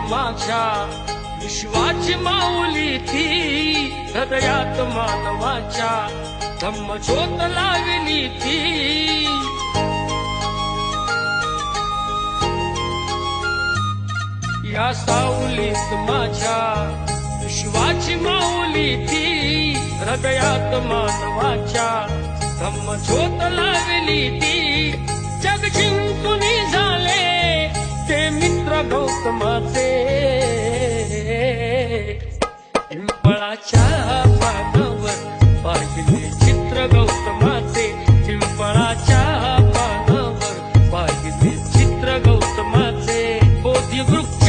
माझ्या विश्वाची माऊली ती हृदयात मानवाच्या धम्मज्योत लावली ती या सावलीत माझ्या विश्वाची माऊली ती हृदयात मानवाच्या धम्मज्योत लावली ती जग जिंकून झाले ते मित्र गौतमाचे पिंपळाच्या पानावर पाहिले चित्र गौतमाचे पिंपळाच्या पानावर पाहिले चित्र गौतमाचे बोधी वृक्ष